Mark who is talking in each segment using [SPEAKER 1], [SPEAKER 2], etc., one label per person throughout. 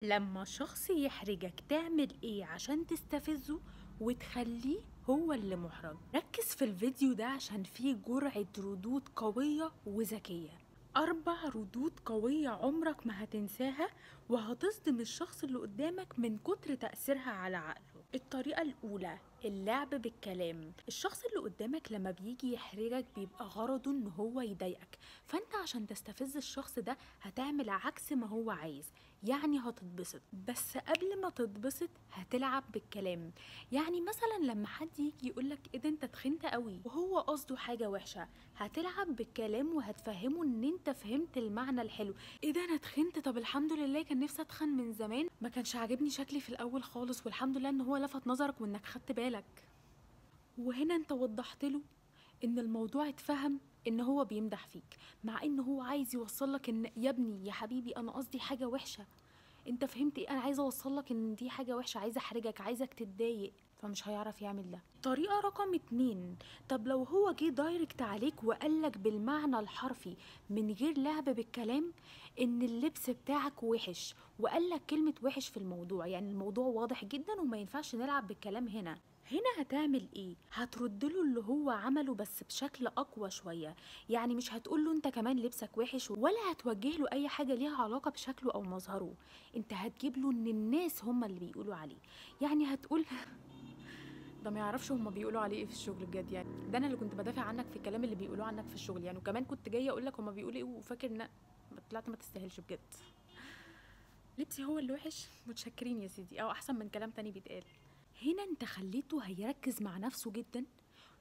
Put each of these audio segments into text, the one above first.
[SPEAKER 1] لما شخص يحرجك تعمل ايه عشان تستفزه وتخليه هو اللي محرج؟ ركز في الفيديو ده عشان فيه جرعة ردود قوية وذكية. 4 ردود قوية عمرك ما هتنساها وهتصدم الشخص اللي قدامك من كتر تأثيرها على عقله. الطريقة الأولى، اللعب بالكلام. الشخص اللي قدامك لما بيجي يحرجك بيبقى غرضه ان هو يضايقك، فانت عشان تستفز الشخص ده هتعمل عكس ما هو عايز، يعني هتتبسط. بس قبل ما تتبسط هتلعب بالكلام. يعني مثلا لما حد يجي يقولك ايه ده انت تخنت قوي وهو قصده حاجة وحشة، هتلعب بالكلام وهتفهمه ان انت فهمت المعنى الحلو. ايه ده انا تخنت، طب الحمد لله، كان نفسي اتخن من زمان، ما كانش عاجبني شكلي في الاول خالص، والحمد لله ان هو لفت نظرك وانك خدت بالك. وهنا انت وضحت له ان الموضوع اتفهم ان هو بيمدح فيك، مع ان هو عايز يوصلك ان يا ابني يا حبيبي انا قصدي حاجة وحشة. انت فهمت ايه؟ انا عايزه اوصلك ان دي حاجه وحشه، عايزه احرجك، عايزك تتضايق، فمش هيعرف يعمل ده. طريقه رقم 2، طب لو هو جه دايركت عليك وقالك بالمعنى الحرفي من غير لعب بالكلام ان اللبس بتاعك وحش، وقالك كلمه وحش في الموضوع، يعني الموضوع واضح جدا وما ينفعش نلعب بالكلام هنا هتعمل ايه؟ هتردله اللي هو عمله بس بشكل اقوى شويه. يعني مش هتقوله انت كمان لبسك وحش، ولا هتوجه له اي حاجه ليها علاقه بشكله او مظهره، انت هتجيب له ان الناس هم اللي بيقولوا عليه. يعني هتقول ده ما يعرفش هم بيقولوا عليه ايه في الشغل بجد، يعني ده انا اللي كنت بدافع عنك في الكلام اللي بيقولوه عنك في الشغل يعني، وكمان كنت جايه اقول لك هم بيقولوا ايه وفاكر ان طلعت ما تستاهلش بجد. لبسي هو اللي وحش؟ متشكرين يا سيدي، او احسن من كلام تاني بيتقال. هنا انت خليته هيركز مع نفسه جدا،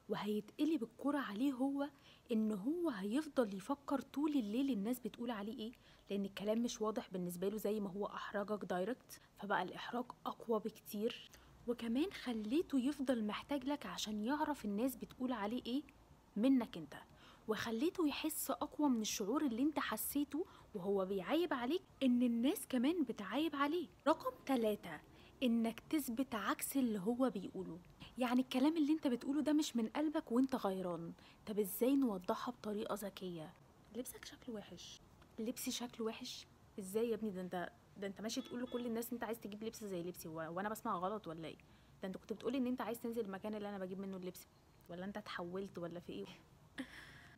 [SPEAKER 1] وهيتقلب الكرة عليه هو، ان هو هيفضل يفكر طول الليل الناس بتقول عليه ايه، لان الكلام مش واضح بالنسبة له زي ما هو احرجك دايركت، فبقى الاحراج اقوى بكتير. وكمان خليته يفضل محتاج لك عشان يعرف الناس بتقول عليه ايه منك انت، وخليته يحس اقوى من الشعور اللي انت حسيته وهو بيعايب عليك ان الناس كمان بتعايب عليه. رقم 3، انك تثبت عكس اللي هو بيقوله. يعني الكلام اللي انت بتقوله ده مش من قلبك وانت غيران. طب ازاي نوضحها بطريقة ذكية؟ لبسك شكله وحش. لبسي شكله وحش؟ ازاي يا ابني؟ ده انت ماشي تقول لكل الناس انت عايز تجيب لبس زي لبسي، وانا بسمع غلط ولا ايه؟ ده انت كنت بتقولي ان انت عايز تنزل المكان اللي انا بجيب منه اللبس، ولا انت اتحولت ولا في ايه؟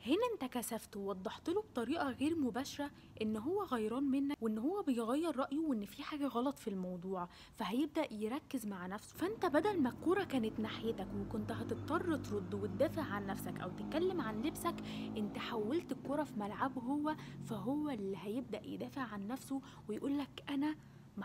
[SPEAKER 1] هنا انت كسفت ووضحت له بطريقه غير مباشره ان هو غيران منك وان هو بيغير رايه وان في حاجه غلط في الموضوع، فهيبدا يركز مع نفسه. فانت بدل ما الكوره كانت ناحيتك وكنت هتضطر ترد وتدافع عن نفسك او تتكلم عن لبسك، انت حولت الكوره في ملعبه هو، فهو اللي هيبدا يدافع عن نفسه ويقول لك انا ما